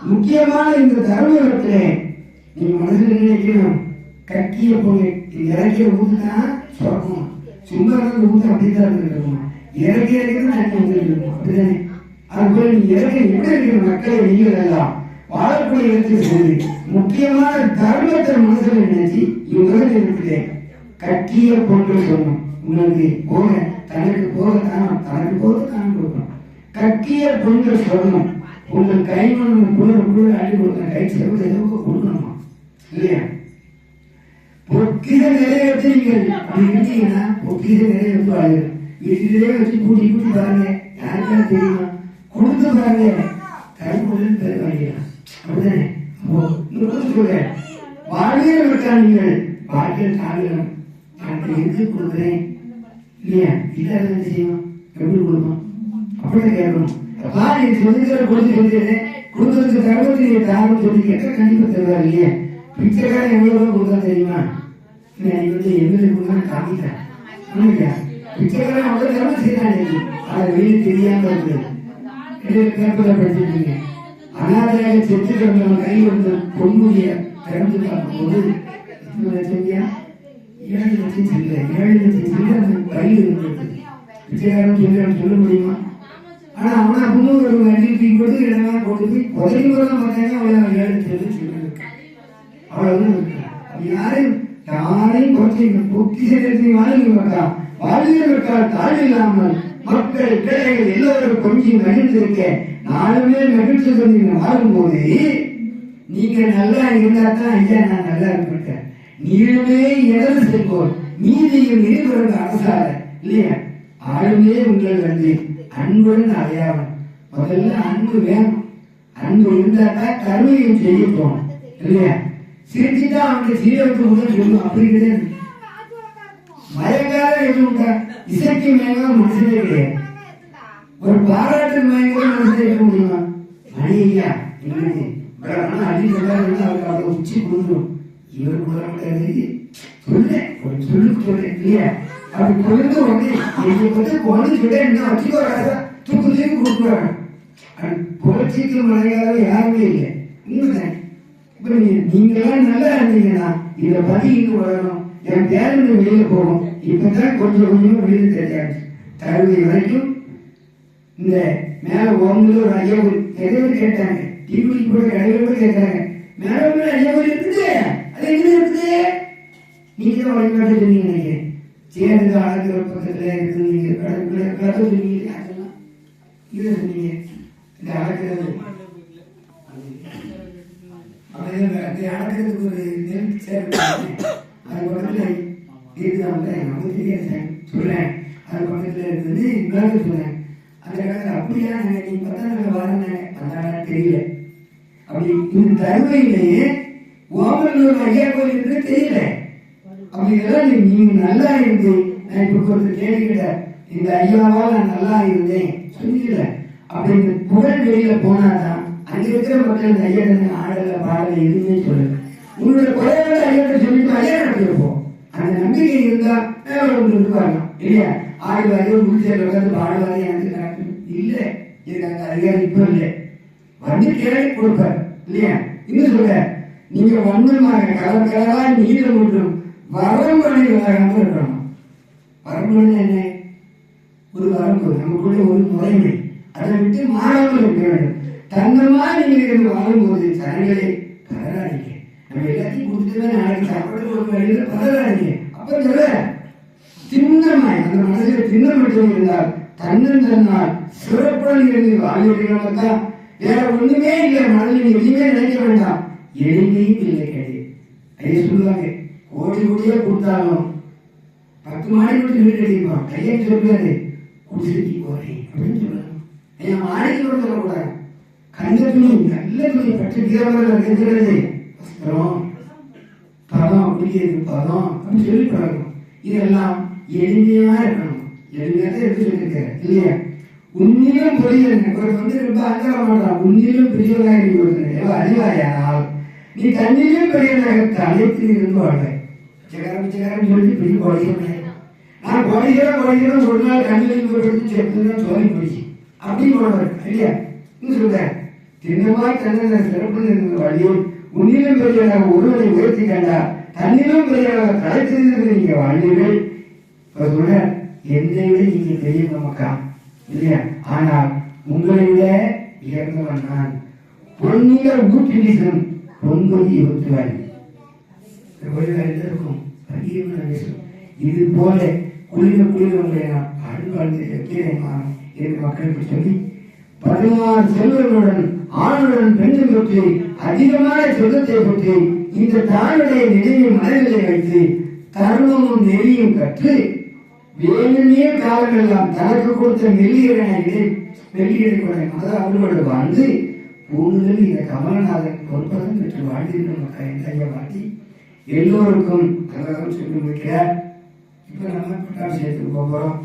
முக்கியமான இந்த தர்மத்திலே நீங்க மனதில் நினைக்கணும், கக்கிய பொண்ணு இறக்கிய ஊத்துனா சொல்லணும், சும்மா ஊத்து அப்படிதான் இருக்கணும், இறக்கிய தண்ணி வந்துருக்கணும், அப்படிதானே? அதுபோல நீ இறக்க எப்படி இருக்கிற மக்களை நீங்கள் எல்லாம் வாழக்கூடிய இடத்தை சொல்லி முக்கியமான தர்மத்தை மனசுல நினைச்சு இவங்க இருக்குது கக்கிய பொண்ணு சொல்லணும். உங்களுக்கு போக தனக்கு போக தானம், தனக்கு போக தானம் கொடுக்கணும். கக்கிய பொண்ணு சொல்லணும். உங்கள் கைமணம் குளிர் அள்ளி கொடுக்கணும், கை செலவு எதுவும் கொடுக்கணுமா இல்லையா? பொக்கித நிறைவேற்றி நீங்கள் அப்படி இருந்தீங்கன்னா பொக்கித நிறைவேற்று வீட்டிலே வச்சு கூட்டி கூட்டி பாருங்க, யாருக்காவது தெரியுமா? கொடுத்து பாருங்க, கைமொழின்னு பேர் வாங்கிக்கலாம், அப்படிதானே? சொல்ல வாழ்வியல் இருக்கா, நீங்கள் வாழ்க்கையில் காரணம் நான் எது கொடுக்குறேன் இல்லையா? இல்லாத என்ன செய்யணும், எப்படி கொடுப்போம்? அப்படிதான் கேட்கணும். அப்பா நீ சொல்லிக்கிற கொடுத்து சொல்லிடுறேன், கொடுக்கறதுக்கு தகவல் நீ தாரம் சொல்லி கேட்க கண்டிப்பா தருவார் இல்லையா? பிச்சைக்காரன் எவ்வளவு கொடுத்தா தெரியுமா? எங்களுக்கு கொடுத்தா காமிக்கிறேன் இல்லையா? பிச்சைக்காரன் அவ்வளவு தர்மம் செய்யறான், அதை வெளியே தெரியாம இருக்குது படிச்சிருக்கீங்க. அனாதையாக செத்து கிடந்தவன் கையில் வந்து பொன்முடிய திறந்து பார்க்கும்போது 7 லட்சம் செல்ல 7 லட்சம் செல்ல அந்த கையில் இருந்தது. பிச்சைக்காரன் சொல்ல முடியுமா? ஆனா அவனா புண்ணு அடிப்பி போட்டு இடமா கொண்டு போய் உதவி போதான் பார்த்தாங்க, அவ்வளவு 7 லட்சம் சொல்லுங்க, அவ்வளவுதான் இருக்கு. யாரையும் குறைச்சி பொக்கிசை வாழ்க்கை மாட்டான், வாழ்க்கை விட்டால் தாழ் இல்லாமல் மக்கள் பிள்ளைகள் எல்லோரும் கொஞ்சம் மகிழ்ந்திருக்க நானுமே மகிழ்ச்சி சொல்லி வாழும்போது நீங்க நல்லா இருந்தா தான் ஐயா நான் நல்லா இருப்பேன். நீளுமே இடது செல்வோம் நீதியும் இருவருக்கு அரசாக இல்லையா? ஆளுமே உங்கள் வந்து அன்புடன் அடையாளம். முதல்ல அன்பு வேணும், அன்பு இருந்தாதான் கருமையும் செய்யப்போம் இல்லையா? சிரிச்சுட்டா அவனுக்கு சீரத்து முதல் சொல்லும், அப்படி கிடையாது. மயங்கால எதுவும் இசைக்கு மயங்கால மனுஷனே கிடையாது. ஒரு பாராட்டு மயங்கால மனுஷனே இருக்க முடியுமா? மணி ஐயா எங்களுக்கு அடி சொல்ல உச்சி கொடுக்கணும், இவர் கொடுக்க சொல்ல சொல்ல இல்லையா? அப்படி கொண்டு உடனே எங்களுக்கு குழந்தை சொல்ல என்ன வச்சுக்கோ தூக்கத்தையும் கொடுக்குறாங்க. புரட்சிக்கு மழையாத யாருமே இல்லை, உண்மைதான். இப்ப நீங்களாம் நல்லா இருந்தீங்கன்னா இதை பத்தி இன்னும் வளரணும், என் பேருந்து வெளியில போகும். இப்பதான் கொஞ்சம் கொஞ்சம் வெளியில தெரியாது. தருவை வரைக்கும் இந்த மேல ஓங்கல ஒரு ஐயவர் எதையோ கேட்டாங்க, டிவி கூட கடையோட கேட்டாங்க, மேல ஒரு ஐயவர் இருக்குது, அது எங்க இருக்குது? நீங்க தான் வழிபாட்டு சொன்னீங்க நினைக்கிறேன். சேர்ந்து அழகிற பக்கத்துல இருக்குது, நீங்க கடை சொன்னீங்க, அதெல்லாம் இதை சொன்னீங்க. இந்த அழகிறது அடக்கிறதுக்கு ஒரு நெல் சேர்ந்து அது பக்கத்துல இருக்குதாங்க, நமக்கு தெரியாது சொல்றேன். அது பக்கத்துல இருக்குது மேலே சொல்றேன். அந்த காலத்துல அப்படியா நீ 10 வாரம் அந்த தெரியல. அப்படி இந்த தருவையிலேயே ஓமலூர் ஐயா கோயில் இருக்கு தெரியல. அப்படி எல்லாம் நீங்க நல்லா இருந்து நான் இப்ப ஒருத்தர் கேள்விக்கிட்ட இந்த ஐயாவால் நான் நல்லா இருந்தேன் சொன்னீங்கல்ல, அப்படி இந்த புகழ் வெளியில போனாதான் அங்க இருக்கிற மக்கள் இந்த ஐயா ஆடல பாடல எதுவுமே சொல்லல. உங்களோட குறையாத ஐயா சொல்லிட்டு ஐயா நடத்திருப்போம். அந்த நம்பிக்கை இருந்தா உங்களுக்கு வரலாம் இல்லையா? ஆடுவாரு முடிச்சல உட்காந்து பாடுவாரு எனக்கு இல்ல, எனக்கு அந்த அதிகாரம் இப்ப இல்லை. வந்து கேள்வி கொடுப்பாரு இல்லையா? இன்னும் சொல்ற நீங்க வண்ணமாக கலர் கலரா நீளம் ஒன்றும் வரம்பணி விலகாம இருக்கணும். வரம்பணி என்ன? ஒரு வரம்பு நமக்குள்ள ஒரு முறைமை, அதை விட்டு மாறாமல் இருக்க வேண்டும். தன்னமா நீங்க இருந்து வாழும்போது ஜனங்களே பதறாதீங்க, நம்ம எல்லாத்தையும் கொடுத்துதான் நாளைக்கு சாப்பிட்டு ஒரு வழியில பதறாதீங்க. அப்ப சொல்ல திண்ணமாய் அந்த மனதில் திண்ணம் மட்டும் இருந்தால் தன்னன் தன்னால் சிறப்புடன் இருந்து வாழ்வீர்கள்தான். வேற ஒண்ணுமே இல்லை, மனதில் எதுவுமே நினைக்க வேண்டாம், எளிமையும் இல்லை கிடையாது. ஐயா சொல்லுவாங்க, கோடி கோடியா கொடுத்தாலும் 10 மாடி விட்டு வீடு அடிப்பான். கையை சொல்றாரு குடிசைக்கு போறேன் அப்படின்னு சொல்றாங்க. ஐயா மாடிக்கு கூட சொல்லக்கூடாது. கண்ட துணி நல்ல துணி பட்டு கீரமாக இருக்கிறது வஸ்திரம் பதம் அப்படிங்கிறது பதம் அப்படின்னு சொல்லி பழகணும். இதெல்லாம் எளிமையா இருக்கணும். எளிமையா தான் எடுத்து சொல்லியிருக்காரு இல்லையா? உன்னிலும் பெரிய ரொம்ப அங்கர மாட்டான். உன்னிலும் பெரியவராக அறிவாயானால் நீ தன்னிலும் பெரியவராக அழைத்து இருந்து வாழ்வை பிச்சைக்காரன் சொல்லி பெரிய குறைக்கிறேன். நான் குறைக்கிறேன் ஒரு நாள் கண்ணில் எடுத்து சேர்த்துதான் சோழி பிடிச்சி அப்படி போனவர் இல்லையா? இன்னும் சொல்றேன் சின்னமாய் தன்னை சிறப்பு இருந்த வழியில் உன்னிலும் பெரியவராக ஒருவரை உயர்த்தி கண்டார், தன்னிலும் பெரியவராக தடை செய்திருக்கிற நீங்க வாழ்வீர்கள். சொல்ற என்னை விட நீங்க பெரிய மக்கா இல்லையா? ஆனால் உங்களை விட உயர்ந்தவன் நான். பொன்னியர் ஊற்றி வீசும் பொன்பொதி ஊற்றுவார் இருக்கும். இது போல குளிர உங்களை நான் அன்பாழ்ந்து என்று மக்களுக்கு சொல்லி 16 செல்வர்களுடன் ஆணுடன் பெண்ணும் பற்றி அதிகமான செல்வத்தை பற்றி இந்த தாயுடைய நிலையை மனதிலே வைத்து தருணமும் நெறியும் கற்று வேணுமே காலமெல்லாம் தனக்கு கொடுத்த மெல்லியரை அவர்களோடு வாழ்ந்து பூணுதல் இந்த கமலநாதன் பொறுப்பதம் பெற்று வாழ்ந்திருக்கும் மக்கள் எந்த வாழ்த்தி எல்லோருக்கும் கலகம் சொல்லி முடிக்கிறார். இப்ப நம்ம பட்டாசு சேர்த்துக்கு போகிறோம்.